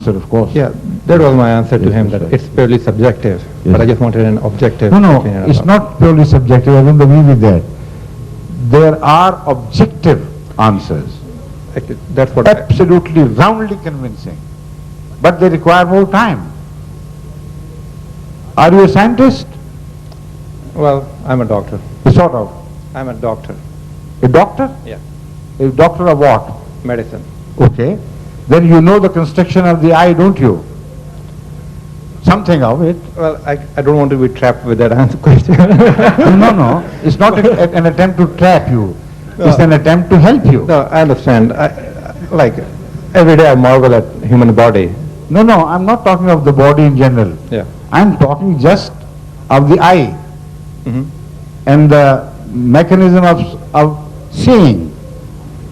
Of course. Yeah, that was my answer to Yes, him, that's that right. it's purely subjective, Yes. but I just wanted an objective. No, opinion it's about not purely subjective. I don't agree with that. There are objective answers, it. That's what absolutely roundly convincing, but they require more time. Are you a scientist? well, I'm a doctor. Sort of. I'm a doctor. A doctor? Yeah. A doctor of what? Medicine. Okay. Then you know the construction of the eye, don't you? Something of it. Well, I don't want to be trapped with that answer question. No. It's not an attempt to trap you. It's an attempt to help you. No, I understand. Like, every day I marvel at human body. No, I'm not talking of the body in general. Yeah. I'm talking just of the eye Hmm. and the mechanism of seeing.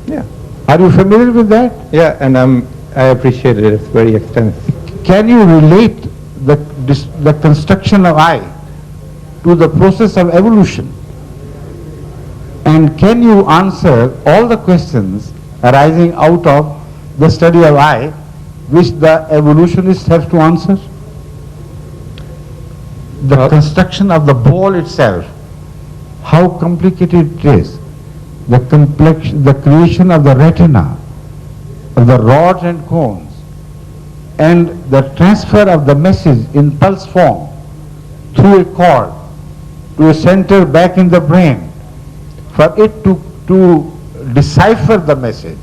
Yeah. Are you familiar with that? Yeah, and I appreciate it. It's very extensive. Can you relate the construction of eye to the process of evolution? And can you answer all the questions arising out of the study of eye which the evolutionists have to answer? The construction of the ball itself, how complicated it is, the creation of the retina, of the rods and cones, and the transfer of the message in pulse form through a cord to a center back in the brain for it to decipher the message.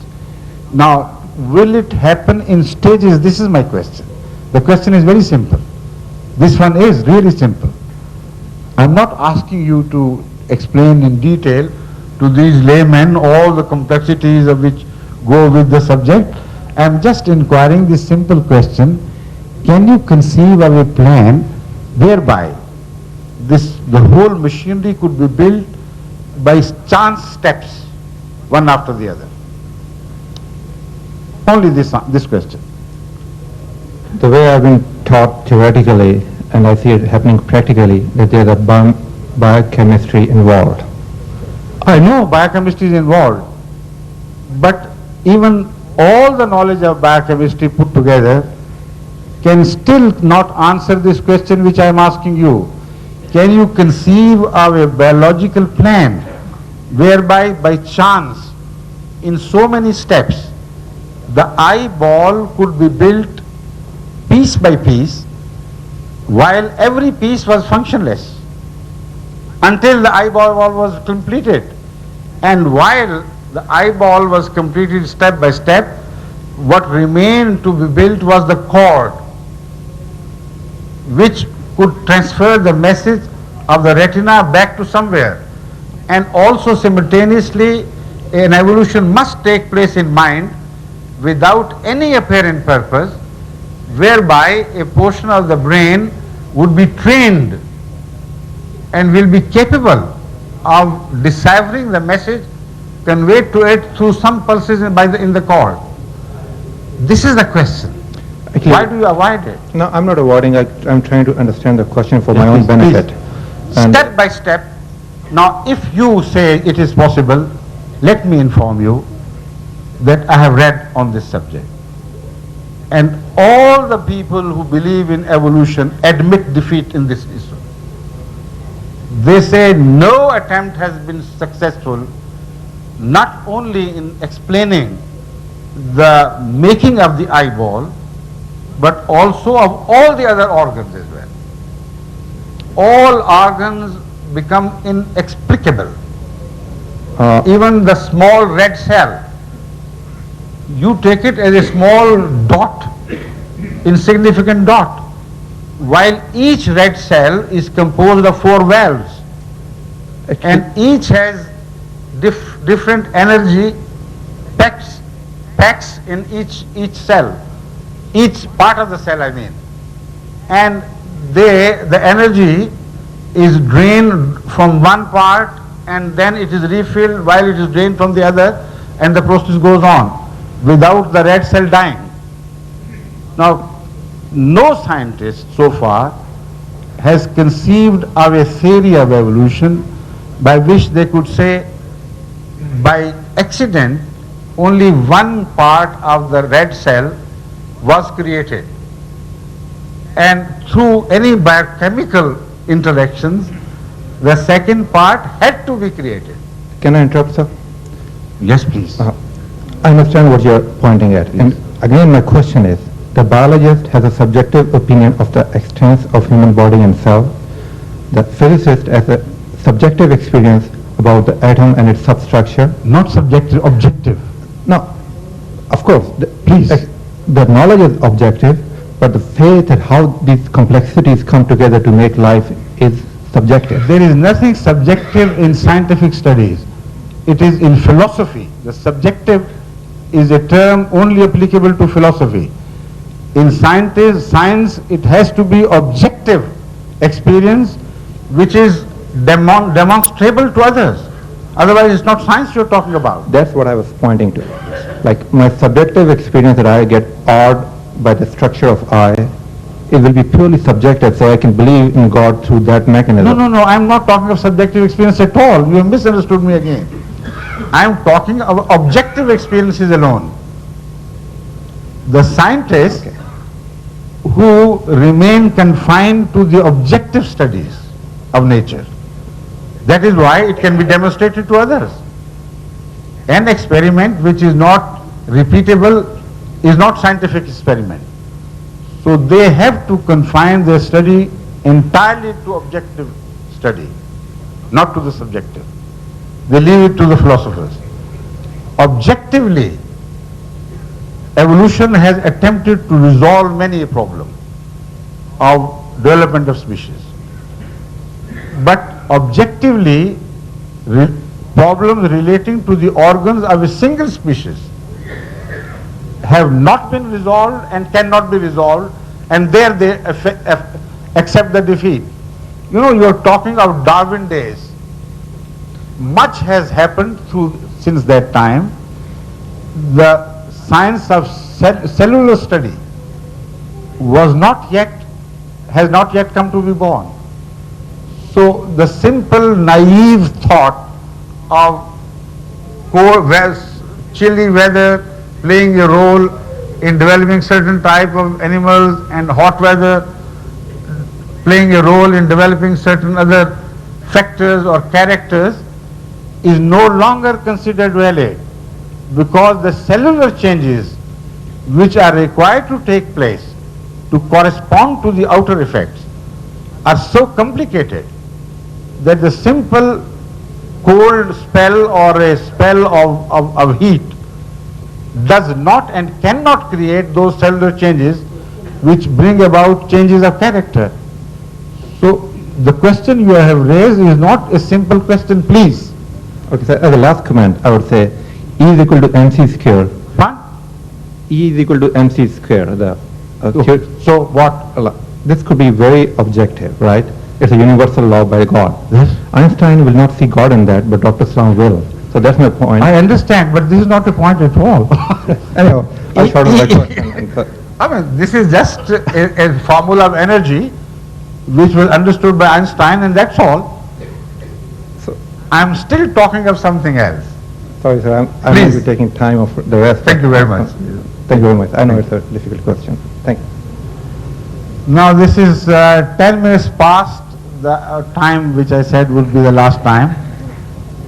Now, will it happen in stages? This is my question. The question is very simple. This one is really simple. I'm not asking you to explain in detail to these laymen all the complexities of which go with the subject. I'm just inquiring this simple question: can you conceive of a plan whereby the whole machinery could be built by chance steps, one after the other? Only this question. The way I've been taught theoretically, and I see it happening practically, that there's a biochemistry involved. I know biochemistry is involved, but even all the knowledge of biochemistry put together can still not answer this question which I am asking you. Can you conceive of a biological plan whereby by chance, in so many steps, the eyeball could be built piece by piece, while every piece was functionless until the eyeball was completed? And while the eyeball was completed step by step, what remained to be built was the cord which could transfer the message of the retina back to somewhere. And also simultaneously an evolution must take place in mind without any apparent purpose, whereby a portion of the brain would be trained and will be capable of deciphering the message conveyed to it through some pulses in the cord. This is the question. Actually, why do you avoid it? No, I'm not avoiding. I'm trying to understand the question for my own Please, benefit. And step by step. Now, if you say it is possible, let me inform you that I have read on this subject. And all the people who believe in evolution admit defeat in this issue. They say no attempt has been successful, not only in explaining the making of the eyeball, but also of all the other organs as well. All organs become inexplicable. Even the small red cell, you take it as a small dot, insignificant dot, while each red cell is composed of 4 valves, and each has different energy packs in each cell, each part of the cell I mean, and the energy is drained from one part and then it is refilled while it is drained from the other, and the process goes on without the red cell dying. Now, no scientist so far has conceived of a theory of evolution by which they could say by accident only one part of the red cell was created. And through any biochemical interactions, the second part had to be created. Can I interrupt, sir? Yes, please. I understand what you're pointing at. And again, my question is, the biologist has a subjective opinion of the extent of human body and cell. The physicist has a subjective experience about the atom and its substructure. Not subjective, objective. No, of course, Please. The knowledge is objective, but the faith and how these complexities come together to make life is subjective. There is nothing subjective in scientific studies. It is in philosophy. The subjective is a term only applicable to philosophy. In science, it has to be objective experience which is demonstrable to others. Otherwise, it's not science you're talking about. That's what I was pointing to. Like my subjective experience that I get awed by the structure of I, it will be purely subjective, so I can believe in God through that mechanism. No, I'm not talking of subjective experience at all. You have misunderstood me again. I'm talking of objective experiences alone. The scientists who remain confined to the objective studies of nature. That is why it can be demonstrated to others. An experiment which is not repeatable is not scientific experiment. So they have to confine their study entirely to objective study, not to the subjective. They leave it to the philosophers. Objectively, evolution has attempted to resolve many a problem of development of species. But objectively, problems relating to the organs of a single species have not been resolved and cannot be resolved, and there they accept the defeat. You know, you're talking of Darwin days. Much has happened since that time. The science of cellular study has not yet come to be born. So the simple naive thought of chilly weather playing a role in developing certain type of animals and hot weather playing a role in developing certain other factors or characters is no longer considered valid, because the cellular changes which are required to take place to correspond to the outer effects are so complicated that the simple cold spell or a spell of heat does not and cannot create those cellular changes which bring about changes of character. So the question you have raised is not a simple question, please. Okay, so as a last comment, I would say E is equal to mc square. Fine? E is equal to mc square. So what? This could be very objective, right? It's a universal law by God. Yes. Einstein will not see God in that, but Dr. Slum will. So that's my point. I understand, but this is not a point at all. Anyhow, I'll short of my question. I mean, this is just a formula of energy which was understood by Einstein, and that's all. So, I'm still talking of something else. sorry, sir, I might be taking time of the rest. Thank you very much. Thank you very much. I know it's a difficult question. Thank you. Now this is 10 minutes past the time which I said would be the last time,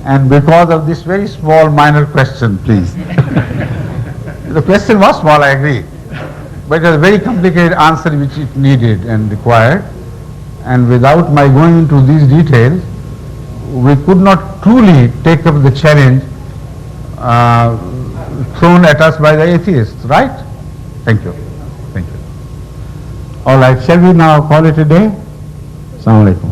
and because of this very small minor question, please. The question was small, I agree, but it was a very complicated answer which it needed and required, and without my going into these details, we could not truly take up the challenge thrown at us by the atheists, right? Thank you. Thank you. All right, shall we now call it a day? Assalamu alaikum.